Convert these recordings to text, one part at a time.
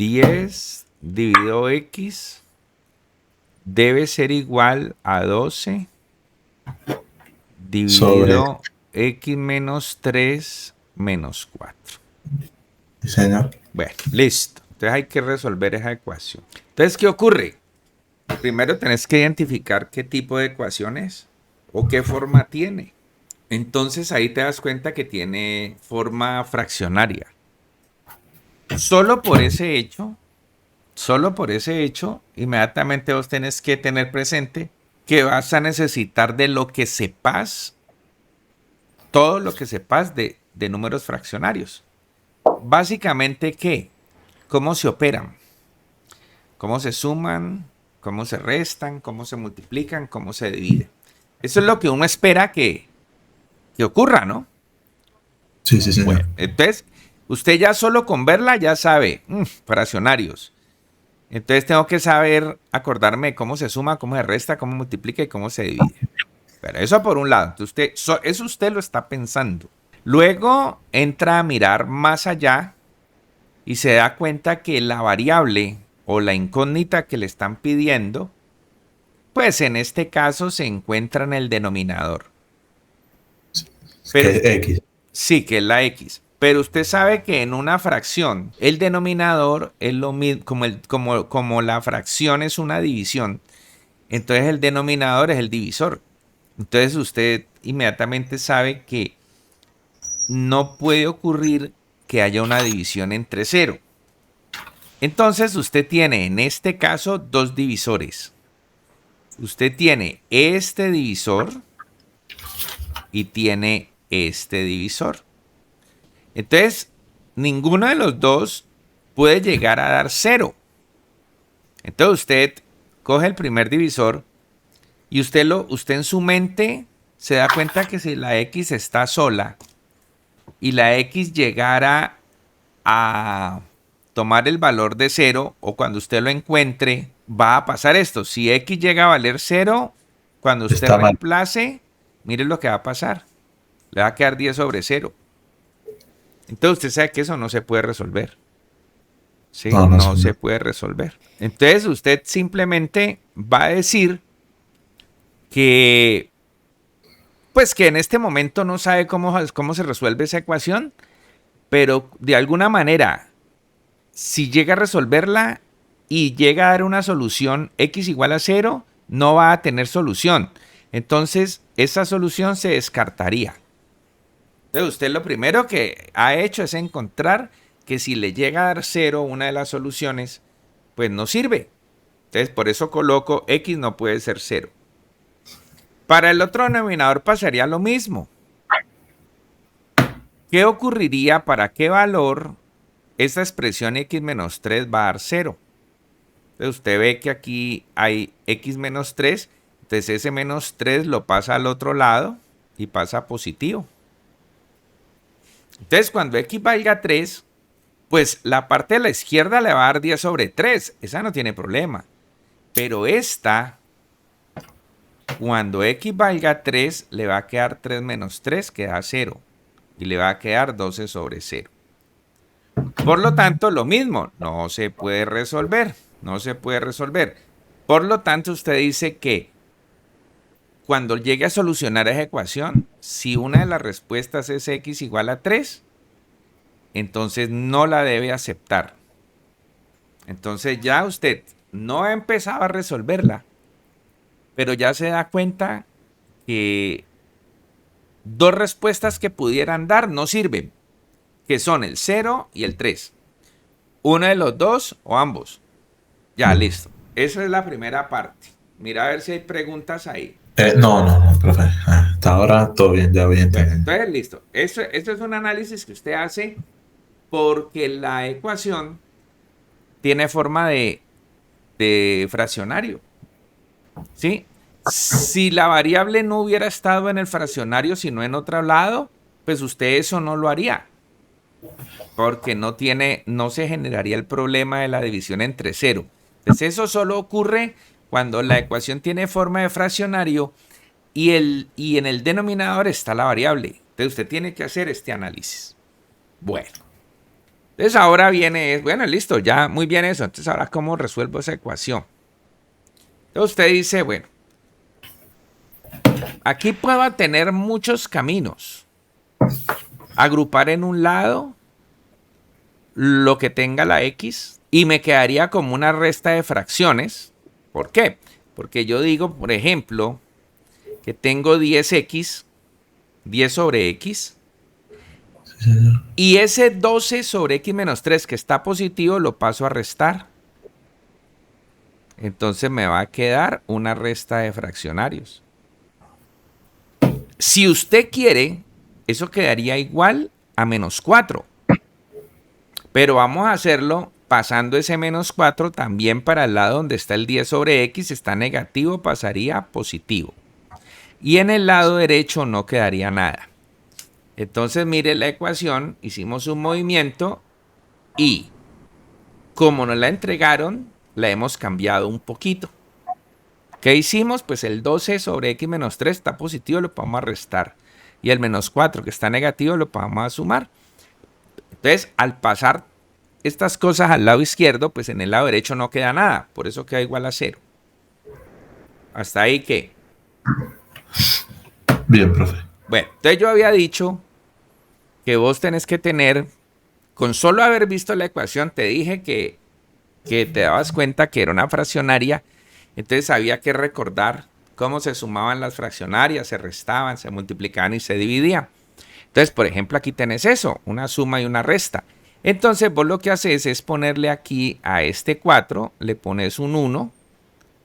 10 dividido x debe ser igual a 12 dividido x menos 3 menos 4. Sí, señor. Bueno, listo. Entonces hay que resolver esa ecuación. Entonces, ¿qué ocurre? Primero tenés que identificar qué tipo de ecuación es o qué forma tiene. Entonces ahí te das cuenta que tiene forma fraccionaria. Solo por ese hecho, inmediatamente vos tenés que tener presente que vas a necesitar de lo que sepas, todo lo que sepas de números fraccionarios. Básicamente, ¿qué? ¿Cómo se operan? ¿Cómo se suman? ¿Cómo se restan? ¿Cómo se multiplican? ¿Cómo se dividen? Eso es lo que uno espera que ocurra, ¿no? Sí, sí, señor. Bueno, entonces, usted ya solo con verla ya sabe, fraccionarios. Entonces tengo que saber, acordarme cómo se suma, cómo se resta, cómo multiplica y cómo se divide. Pero eso por un lado. Entonces eso usted lo está pensando. Luego entra a mirar más allá y se da cuenta que la variable o la incógnita que le están pidiendo, pues en este caso se encuentra en el denominador. Que Pero es X. sí, que es la x. Pero usted sabe que en una fracción el denominador es lo mismo, como la fracción es una división, entonces el denominador es el divisor. Entonces usted inmediatamente sabe que no puede ocurrir que haya una división entre cero. Entonces usted tiene en este caso dos divisores. Usted tiene este divisor y tiene este divisor. Entonces, ninguno de los dos puede llegar a dar 0. Entonces usted coge el primer divisor y usted en su mente se da cuenta que si la x está sola y la x llegara a tomar el valor de 0, o cuando usted lo encuentre, va a pasar esto. Si x llega a valer 0, cuando usted Está mal. reemplace, mire lo que va a pasar. Le va a quedar 10 sobre 0. Entonces usted sabe que eso no se puede resolver. ¿Sí? No, no, No se señor. puede resolver. Entonces usted simplemente va a decir que, pues que en este momento no sabe cómo se resuelve esa ecuación, pero de alguna manera, si llega a resolverla y llega a dar una solución x igual a 0, no va a tener solución. Entonces esa solución se descartaría. Entonces usted lo primero que ha hecho es encontrar que si le llega a dar 0 una de las soluciones, pues no sirve. Entonces por eso coloco x no puede ser 0. Para el otro denominador pasaría lo mismo. ¿Qué ocurriría para qué valor esta expresión x menos 3 va a dar 0? Entonces usted ve que aquí hay x menos 3, entonces ese menos 3 lo pasa al otro lado y pasa positivo. Entonces cuando x valga 3, pues la parte de la izquierda le va a dar 10 sobre 3, esa no tiene problema. Pero esta, cuando x valga 3, le va a quedar 3 menos 3, que da 0. Y le va a quedar 12 sobre 0. Por lo tanto, lo mismo, no se puede resolver. No se puede resolver. Por lo tanto, usted dice que cuando llegue a solucionar esa ecuación, si una de las respuestas es x igual a 3, entonces no la debe aceptar. Entonces ya usted no ha empezado a resolverla, pero ya se da cuenta que dos respuestas que pudieran dar no sirven, que son el 0 y el 3. Uno de los dos o ambos. Ya, listo. Esa es la primera parte. Mira a ver si hay preguntas ahí. No, no, no, profe. Hasta ahora todo bien, ya voy Bueno, entendiendo. entonces listo. Esto es un análisis que usted hace porque la ecuación tiene forma de fraccionario. ¿Sí? Si la variable no hubiera estado en el fraccionario, sino en otro lado, pues usted eso no lo haría. Porque no se generaría el problema de la división entre 0. Entonces eso solo ocurre cuando la ecuación tiene forma de fraccionario y en el denominador está la variable. Entonces usted tiene que hacer este análisis. Bueno, Entonces ahora viene, bueno, listo, ya muy bien eso. Entonces ahora, ¿cómo resuelvo esa ecuación? Entonces usted dice, bueno, aquí puedo tener muchos caminos. Agrupar en un lado lo que tenga la X y me quedaría como una resta de fracciones. ¿Por qué? Porque yo digo, por ejemplo, que tengo 10x, 10 sobre x, Sí, señor. y ese 12 sobre x menos 3 que está positivo lo paso a restar. Entonces me va a quedar una resta de fraccionarios. Si usted quiere, eso quedaría igual a menos 4. Pero vamos a hacerlo pasando ese menos 4 también para el lado donde está el 10 sobre x, está negativo, pasaría a positivo. Y en el lado derecho no quedaría nada. Entonces mire la ecuación, hicimos un movimiento y como nos la entregaron, la hemos cambiado un poquito. ¿Qué hicimos? Pues el 12 sobre x menos 3 está positivo, lo vamos a restar. Y el menos 4 que está negativo lo vamos a sumar. Entonces, al pasar estas cosas al lado izquierdo, pues en el lado derecho no queda nada. Por eso queda igual a 0. ¿Hasta ahí qué? Bien, profe. Bueno, entonces yo había dicho que vos tenés que tener, con solo haber visto la ecuación, te dije que te dabas cuenta que era una fraccionaria. Entonces había que recordar cómo se sumaban las fraccionarias, se restaban, se multiplicaban y se dividían. Entonces, por ejemplo, aquí tenés eso, una suma y una resta. Entonces vos lo que haces es ponerle aquí a este 4, le pones un 1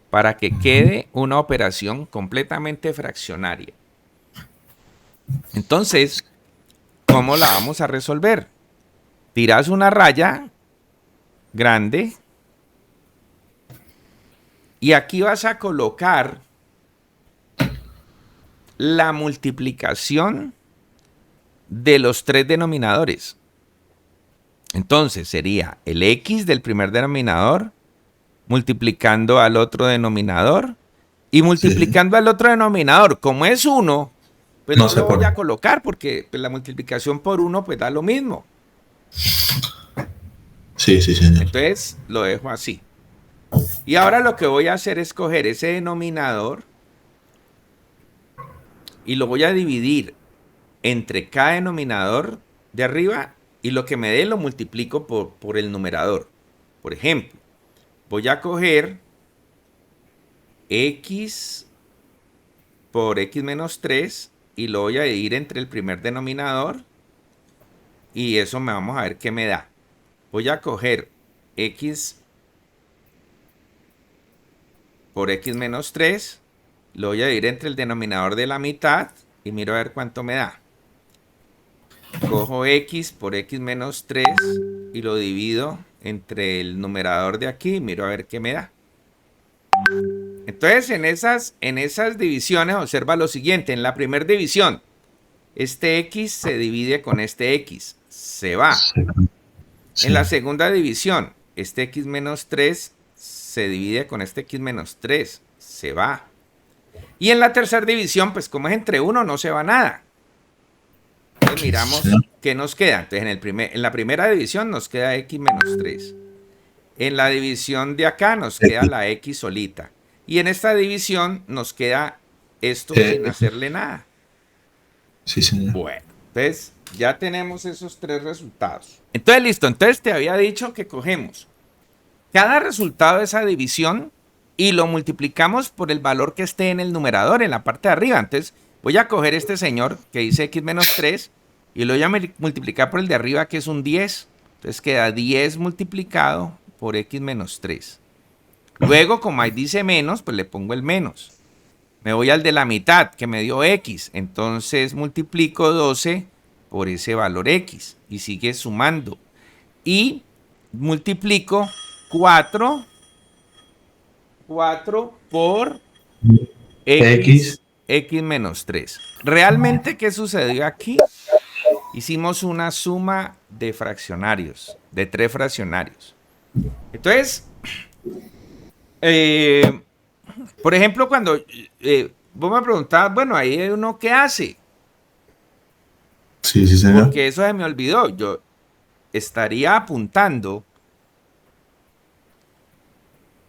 para que quede una operación completamente fraccionaria. Entonces, ¿cómo la vamos a resolver? Tirás una raya grande y aquí vas a colocar la multiplicación de los tres denominadores. Entonces sería el x del primer denominador multiplicando al otro denominador y multiplicando al otro denominador. Como es 1, pues no No se lo voy pone. a colocar porque pues, la multiplicación por 1 pues da lo mismo. Sí, sí, señor. Entonces lo dejo así. Y ahora lo que voy a hacer es coger ese denominador y lo voy a dividir entre cada denominador de arriba y lo que me dé lo multiplico por el numerador. Por ejemplo, voy a coger x por x menos 3 y lo voy a dividir entre el primer denominador y eso me vamos a ver qué me da. Voy a coger x por x menos 3, lo voy a dividir entre el denominador de la mitad y miro a ver cuánto me da. Cojo x por x menos 3 y lo divido entre el numerador de aquí y miro a ver qué me da. Entonces, en esas divisiones observa lo siguiente. En la primera división, este x se divide con este x, se va. Sí. En la segunda división, este x menos 3 se divide con este x menos 3, se va. Y en la tercera división, pues como es entre 1, no se va nada. Entonces miramos qué nos queda. Entonces en la primera división nos queda x menos 3. En la división de acá nos queda la x solita. Y en esta división nos queda esto sin hacerle nada. Sí, señor. Bueno, entonces ya tenemos esos tres resultados. Entonces listo, entonces te había dicho que cogemos cada resultado de esa división y lo multiplicamos por el valor que esté en el numerador, en la parte de arriba. Entonces voy a coger este señor que dice x menos 3 y lo voy a multiplicar por el de arriba que es un 10. Entonces queda 10 multiplicado por x menos 3. Luego, como ahí dice menos, pues le pongo el menos. Me voy al de la mitad que me dio x. Entonces multiplico 12 por ese valor x y sigue sumando. Y multiplico 4 por x menos 3. ¿Realmente qué sucedió aquí? Hicimos una suma de fraccionarios, de 3 fraccionarios. Entonces, por ejemplo, cuando vos me preguntabas, bueno, ahí uno qué hace, Sí, sí, señor. porque eso se me olvidó. estaría apuntando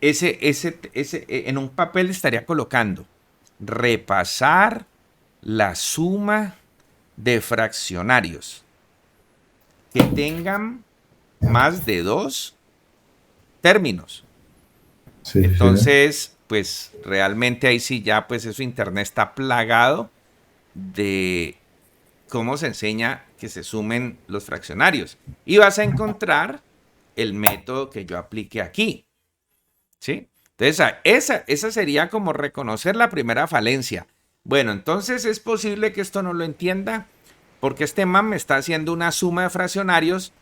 en un papel estaría colocando repasar la suma de fraccionarios que tengan más de 2 términos. Sí, Entonces, pues realmente ahí sí ya, pues eso internet está plagado de cómo se enseña que se sumen los fraccionarios. Y vas a encontrar el método que yo aplique aquí. ¿Sí? Entonces, esa sería como reconocer la primera falencia. Bueno, entonces es posible que esto no lo entienda porque este man me está haciendo una suma de fraccionarios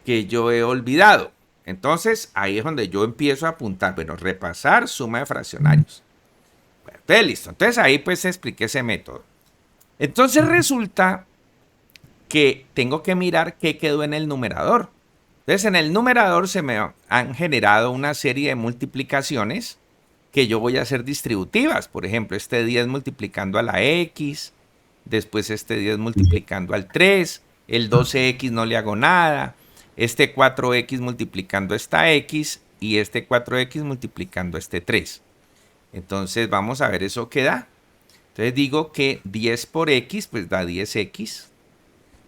que yo he olvidado. Entonces, ahí es donde yo empiezo a apuntar, bueno, repasar suma de fraccionarios. Bueno, entonces, listo. Entonces, ahí pues expliqué ese método. Entonces, resulta que tengo que mirar qué quedó en el numerador. Entonces, en el numerador se me han generado una serie de multiplicaciones que yo voy a hacer distributivas. Por ejemplo, este 10 multiplicando a la X, después este 10 multiplicando al 3, el 12X no le hago nada, este 4X multiplicando esta X y este 4X multiplicando este 3. Entonces, vamos a ver eso qué da. Entonces digo que 10 por X, pues da 10X.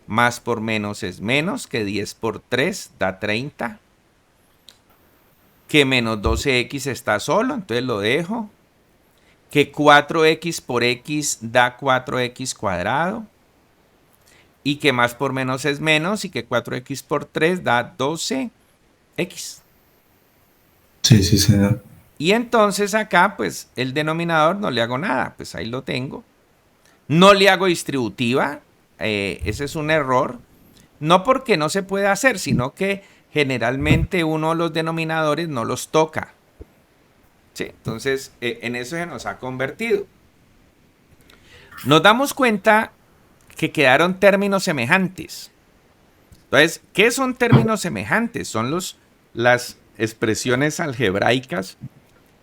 Más por menos es menos, que 10 por 3 da 30. Que menos 12X está solo, entonces lo dejo. Que 4X por X da 4X cuadrado. Y que más por menos es menos y que 4X por 3 da 12X. sí, sí, señor. Y entonces acá, pues el denominador no le hago nada, pues ahí lo tengo. No le hago distributiva, ese es un error. No porque no se pueda hacer, sino que generalmente uno los denominadores no los toca. ¿Sí? Entonces, en eso se nos ha convertido. Nos damos cuenta que quedaron términos semejantes. Entonces, ¿qué son términos semejantes? Son las expresiones algebraicas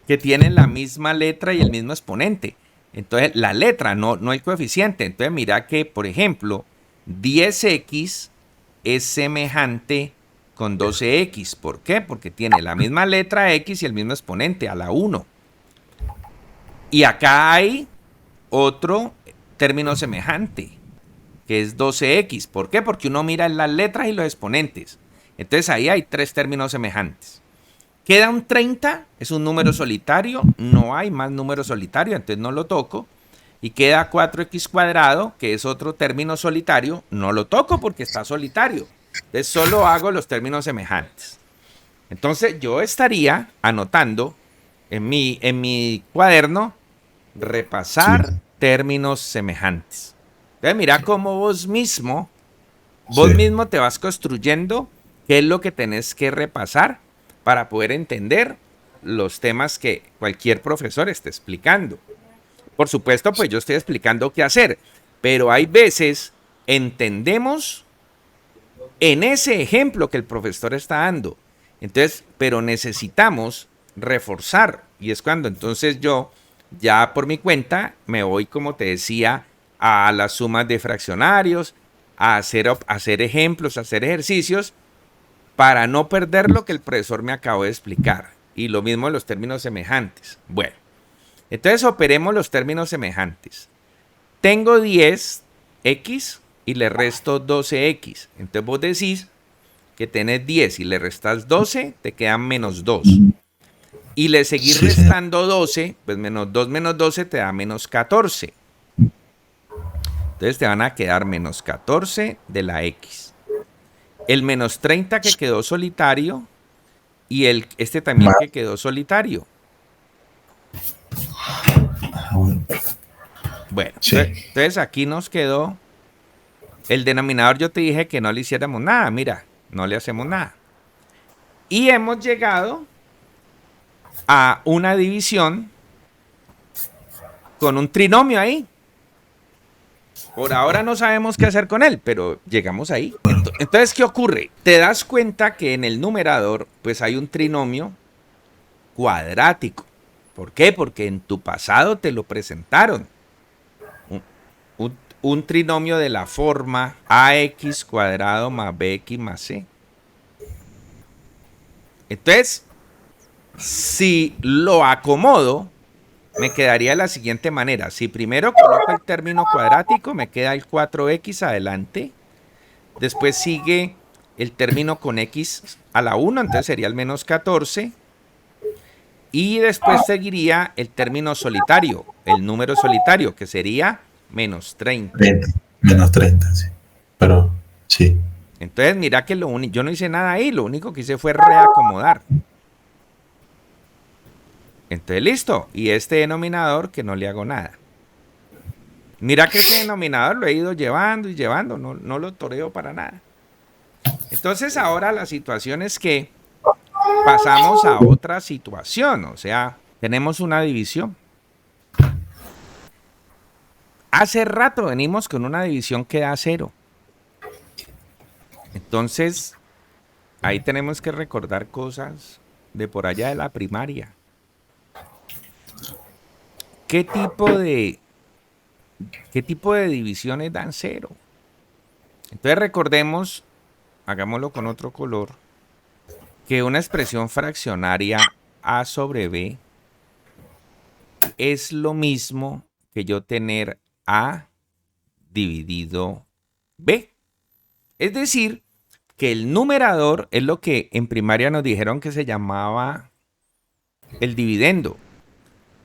que tienen la misma letra y el mismo exponente. Entonces, la letra, no el coeficiente. Entonces, mira que, por ejemplo, 10x es semejante con 12x. ¿Por qué? Porque tiene la misma letra x y el mismo exponente, a la 1. Y acá hay otro término semejante, que es 12x. ¿Por qué? Porque uno mira las letras y los exponentes. Entonces, ahí hay 3 términos semejantes. Queda un 30, es un número solitario, no hay más número solitario, entonces no lo toco. Y queda 4x cuadrado, que es otro término solitario, no lo toco porque está solitario. Entonces solo hago los términos semejantes. Entonces yo estaría anotando en mi cuaderno repasar términos semejantes. Entonces mira cómo vos mismo te vas construyendo qué es lo que tenés que repasar para poder entender los temas que cualquier profesor esté explicando. Por supuesto, pues yo estoy explicando qué hacer, pero hay veces entendemos en ese ejemplo que el profesor está dando. Entonces, pero necesitamos reforzar, y es cuando entonces yo ya por mi cuenta me voy, como te decía, a las sumas de fraccionarios, a hacer ejemplos, a hacer ejercicios, para no perder lo que el profesor me acabó de explicar. Y lo mismo en los términos semejantes. Bueno, entonces operemos los términos semejantes. Tengo 10x y le resto 12x. Entonces vos decís que tenés 10 y le restas 12, te quedan menos 2. Y le seguís restando 12, pues menos 2 menos 12 te da menos 14. Entonces te van a quedar menos 14 de la x. El menos 30 que quedó solitario y este también que quedó solitario. Bueno, entonces aquí nos quedó el denominador. Yo te dije que no le hiciéramos nada, mira, no le hacemos nada. Y hemos llegado a una división con un trinomio ahí. Por ahora no sabemos qué hacer con él, pero llegamos ahí. Entonces, ¿qué ocurre? Te das cuenta que en el numerador, pues hay un trinomio cuadrático. ¿Por qué? Porque en tu pasado te lo presentaron. un trinomio de la forma ax cuadrado más bx más c. Entonces, si lo acomodo, me quedaría de la siguiente manera. Si primero coloco el término cuadrático, me queda el 4x adelante. Después sigue el término con x a la 1, entonces sería el menos 14. Y después seguiría el término solitario, el número solitario, que sería menos 30. 30, menos 30, sí. Pero, sí. Entonces, mira que yo no hice nada ahí, lo único que hice fue reacomodar. Entonces, listo. Y este denominador que no le hago nada. Mira que ese denominador lo he ido llevando y llevando, no lo toreo para nada. Entonces, ahora la situación es que pasamos a otra situación, o sea, tenemos una división. Hace rato venimos con una división que da 0. Entonces, ahí tenemos que recordar cosas de por allá de la primaria. ¿Qué tipo de, qué tipo de divisiones dan 0? Entonces recordemos, hagámoslo con otro color, que una expresión fraccionaria a sobre b es lo mismo que yo tener a dividido b. Es decir, que el numerador es lo que en primaria nos dijeron que se llamaba el dividendo.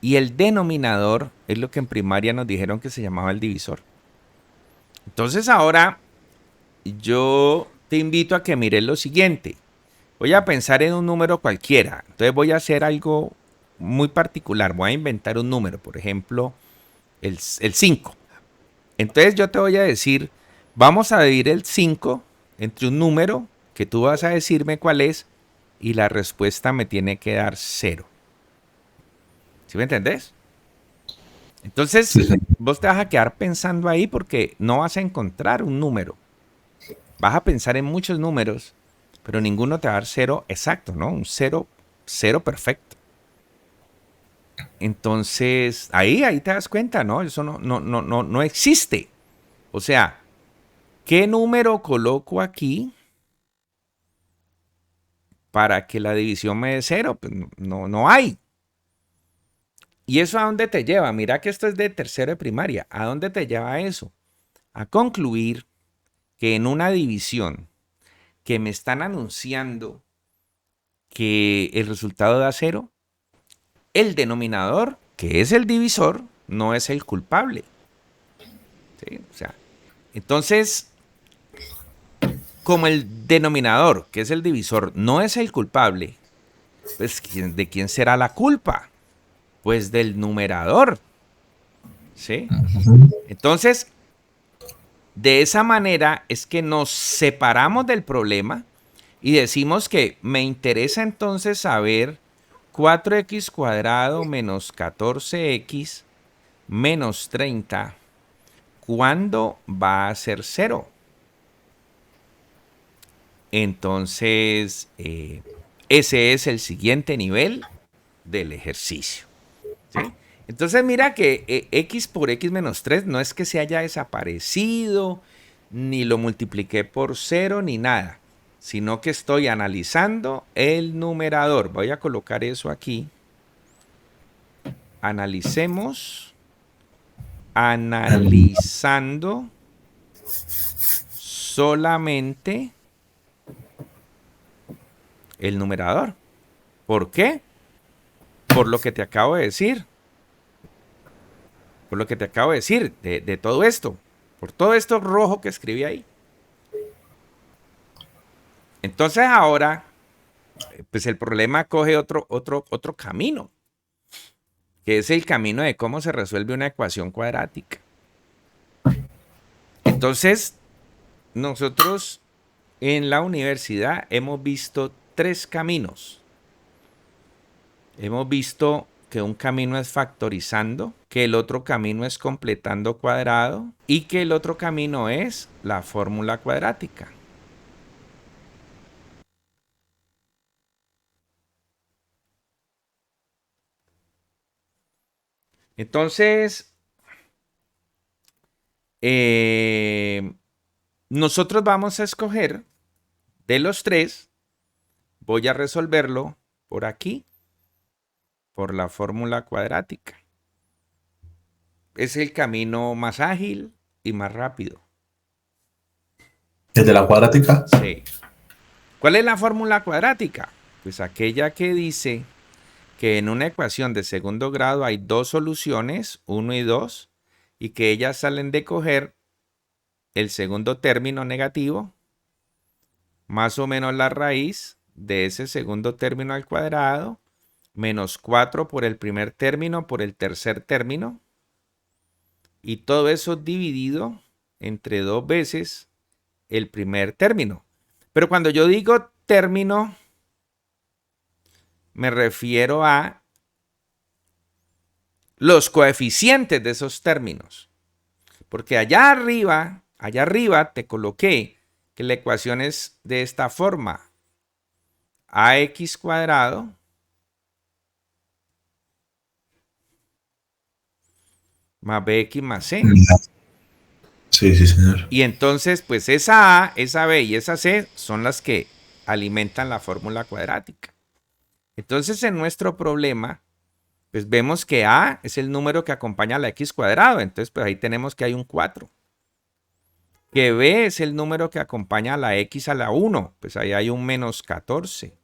Y el denominador es lo que en primaria nos dijeron que se llamaba el divisor. Entonces ahora yo te invito a que mires lo siguiente. Voy a pensar en un número cualquiera. Entonces voy a hacer algo muy particular. Voy a inventar un número, por ejemplo, el 5. Entonces yo te voy a decir, vamos a dividir el 5 entre un número que tú vas a decirme cuál es y la respuesta me tiene que dar 0. ¿Sí me entendés? Entonces, Sí, sí. vos te vas a quedar pensando ahí porque no vas a encontrar un número. Vas a pensar en muchos números, pero ninguno te va a dar 0 exacto, ¿no? Un 0, 0 perfecto. Entonces, ahí te das cuenta, ¿no? Eso no existe. O sea, ¿qué número coloco aquí para que la división me dé 0? Pues no hay. ¿Y eso a dónde te lleva? Mira que esto es de tercero de primaria. ¿A dónde te lleva eso? A concluir que en una división que me están anunciando que el resultado da 0, el denominador, que es el divisor, no es el culpable. ¿Sí? O sea, entonces, como el denominador, que es el divisor, no es el culpable, pues ¿de quién será la culpa? Pues del numerador. ¿Sí? Entonces, de esa manera es que nos separamos del problema y decimos que me interesa entonces saber 4x cuadrado menos 14x menos 30, ¿cuándo va a ser 0? Entonces, ese es el siguiente nivel del ejercicio. ¿Sí? Entonces, mira que x por x menos 3 no es que se haya desaparecido, ni lo multipliqué por 0, ni nada, sino que estoy analizando el numerador. Voy a colocar eso aquí. Analicemos. Analizando solamente el numerador. ¿Por qué? Por lo que te acabo de decir. Por lo que te acabo de decir de todo esto. Por todo esto rojo que escribí ahí. Entonces ahora, pues el problema coge otro camino, que es el camino de cómo se resuelve una ecuación cuadrática. Entonces, nosotros en la universidad hemos visto 3 caminos. Hemos visto que un camino es factorizando, que el otro camino es completando cuadrado y que el otro camino es la fórmula cuadrática. Entonces, nosotros vamos a escoger de los tres, voy a resolverlo por aquí, por la fórmula cuadrática. Es el camino más ágil y más rápido. ¿El de la cuadrática? Sí. ¿Cuál es la fórmula cuadrática? Pues aquella que dice que en una ecuación de segundo grado hay dos soluciones, 1 y 2, y que ellas salen de coger el segundo término negativo, más o menos la raíz de ese segundo término al cuadrado, menos 4 por el primer término por el tercer término, y todo eso dividido entre 2 veces el primer término. Pero cuando yo digo término, me refiero a los coeficientes de esos términos. Porque allá arriba te coloqué que la ecuación es de esta forma. Ax cuadrado más bx más c. Sí, sí, señor. Y entonces, pues esa a, esa b y esa c son las que alimentan la fórmula cuadrática. Entonces, en nuestro problema, pues vemos que a es el número que acompaña a la x cuadrado. Entonces, pues ahí tenemos que hay un 4. Que b es el número que acompaña a la x a la 1. Pues ahí hay un menos 14.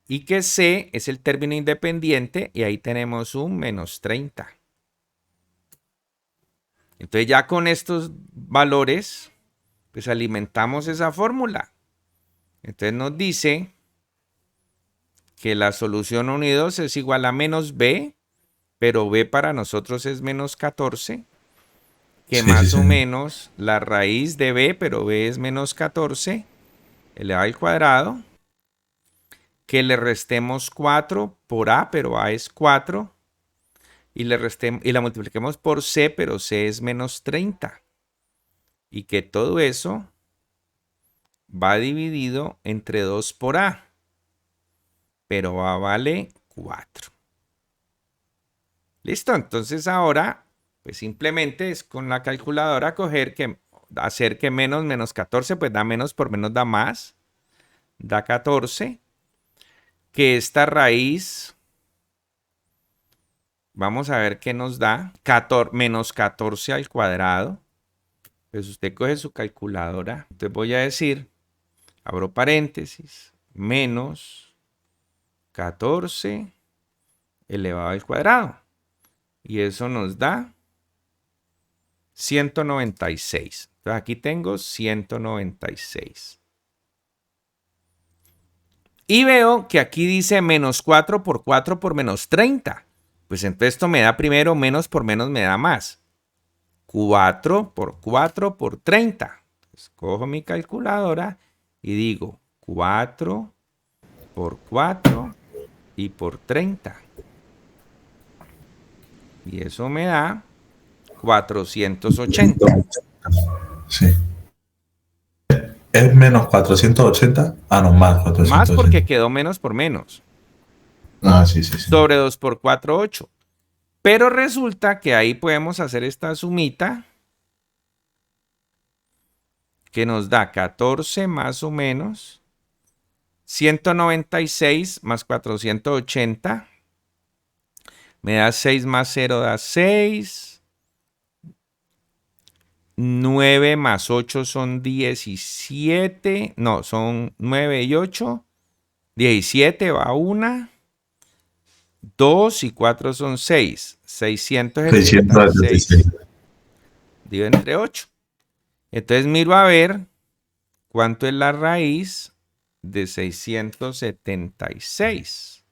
Y que c es el término independiente y ahí tenemos un menos 30. Entonces ya con estos valores, pues alimentamos esa fórmula. Entonces nos dice que la solución 1 y 2 es igual a menos b, pero b para nosotros es menos 14, que Sí, más sí, o señor. menos la raíz de b, pero b es menos 14, elevado al cuadrado, que le restemos 4 por a, pero a es 4, y la multipliquemos por c, pero c es menos 30. Y que todo eso va dividido entre 2 por a, pero a vale 4. Listo, entonces ahora, pues simplemente es con la calculadora hacer que menos 14, pues da menos por menos da más, da 14, que esta raíz, vamos a ver qué nos da, menos 14 al cuadrado. Pues usted coge su calculadora, entonces voy a decir, abro paréntesis, menos 14 elevado al cuadrado. Y eso nos da 196. Entonces aquí tengo 196. Y veo que aquí dice menos 4 por 4 por menos 30. Pues entonces esto me da primero menos por menos me da más. 4 por 4 por 30. Entonces cojo mi calculadora y digo 4 por 4 y por 30. Y eso me da 480. Sí. ¿Es menos 480? Ah, no, más Más 480. porque quedó menos por menos. Ah, sí, sí, sí. Sobre 2 por 4, 8. Pero resulta que ahí podemos hacer esta sumita que nos da 14 más o menos 196 más 480. Me da 6 más 0 da 6. 9 más 8 son 17. No, son 9 y 8. 17 va 1. 2 y 4 son 6. 676. 676. Divido entre 8. Entonces miro a ver cuánto es la raíz de 676.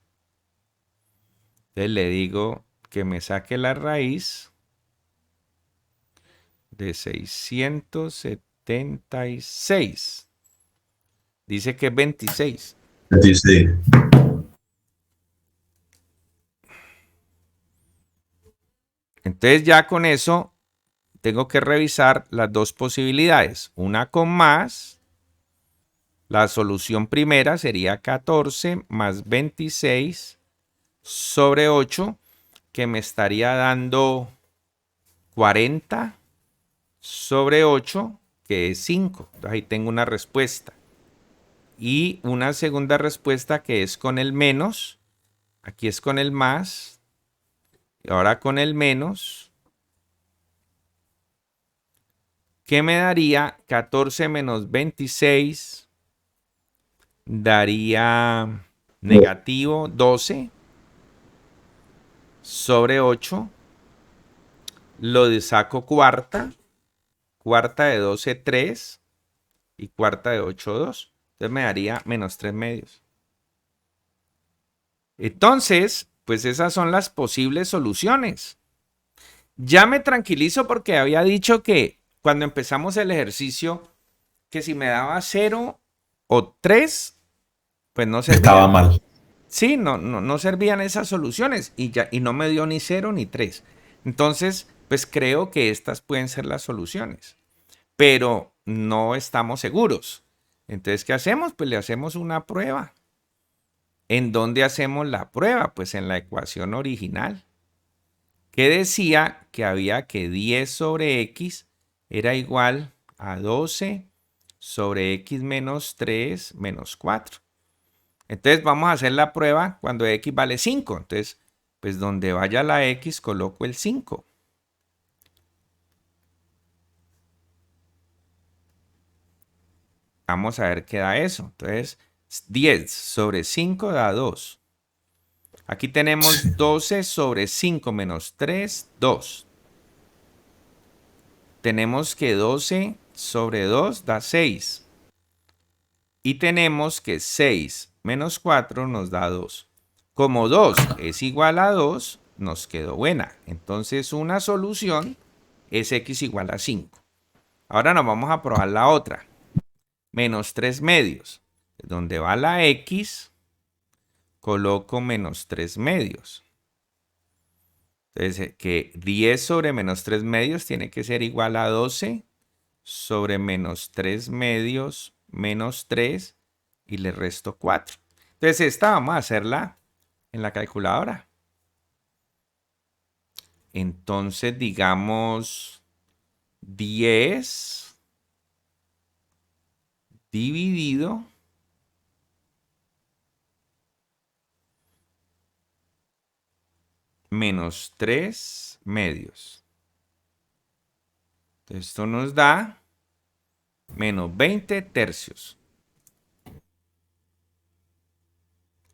Entonces le digo que me saque la raíz de 676. Dice que es 26. 26. Entonces ya con eso tengo que revisar las dos posibilidades. Una con más. La solución primera sería 14 más 26 sobre 8, que me estaría dando 40. sobre 8, que es 5. Entonces ahí tengo una respuesta. Y una segunda respuesta que es con el menos. Aquí es con el más. Y ahora con el menos. ¿Qué me daría? 14 menos 26 daría negativo 12 sobre 8. Lo saco cuarta. Cuarta de 12, 3. Y cuarta de 8, 2. Entonces me daría menos 3 medios. Entonces, pues esas son las posibles soluciones. Ya me tranquilizo porque había dicho que cuando empezamos el ejercicio, que si me daba 0 o 3, pues no Estaba servían. mal. Sí, no servían esas soluciones y no me dio ni 0 ni 3. Entonces, pues creo que estas pueden ser las soluciones, pero no estamos seguros. Entonces, ¿qué hacemos? Pues le hacemos una prueba. ¿En dónde hacemos la prueba? Pues en la ecuación original, que decía que había que 10 sobre x era igual a 12 sobre x menos 3 menos 4. Entonces vamos a hacer la prueba cuando x vale 5. Entonces, pues donde vaya la x coloco el 5. Vamos a ver qué da eso. Entonces, 10 sobre 5 da 2. Aquí tenemos 12 sobre 5 menos 3, 2. Tenemos que 12 sobre 2 da 6. Y tenemos que 6 menos 4 nos da 2. Como 2 es igual a 2, nos quedó buena. Entonces una solución es x igual a 5. Ahora nos vamos a probar la otra. Menos 3 medios. Donde va la x, coloco menos 3 medios. Entonces, que 10 sobre menos 3 medios tiene que ser igual a 12 sobre menos 3 medios menos 3 y le resto 4. Entonces, esta vamos a hacerla en la calculadora. Entonces, digamos 10 dividido menos 3 medios. Entonces, esto nos da menos 20 tercios.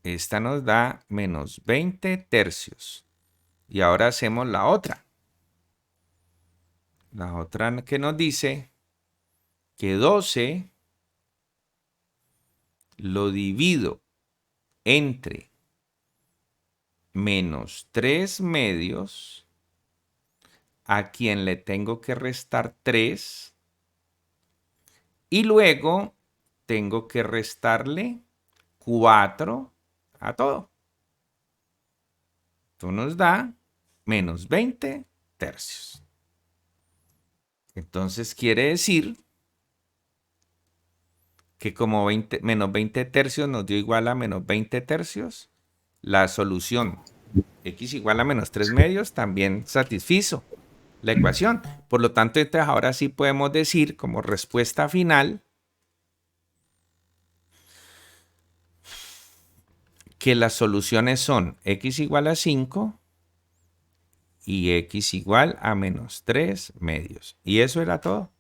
Esta nos da menos 20 tercios. Y ahora hacemos la otra. La otra que nos dice que 12 lo divido entre menos 3 medios, a quien le tengo que restar 3, y luego tengo que restarle 4 a todo. Esto nos da menos 20 tercios. Entonces quiere decir que como menos 20 tercios nos dio igual a menos 20 tercios, la solución x igual a menos 3 medios también satisfizo la ecuación. Por lo tanto, entonces ahora sí podemos decir como respuesta final que las soluciones son x igual a 5 y x igual a menos 3 medios. Y eso era todo.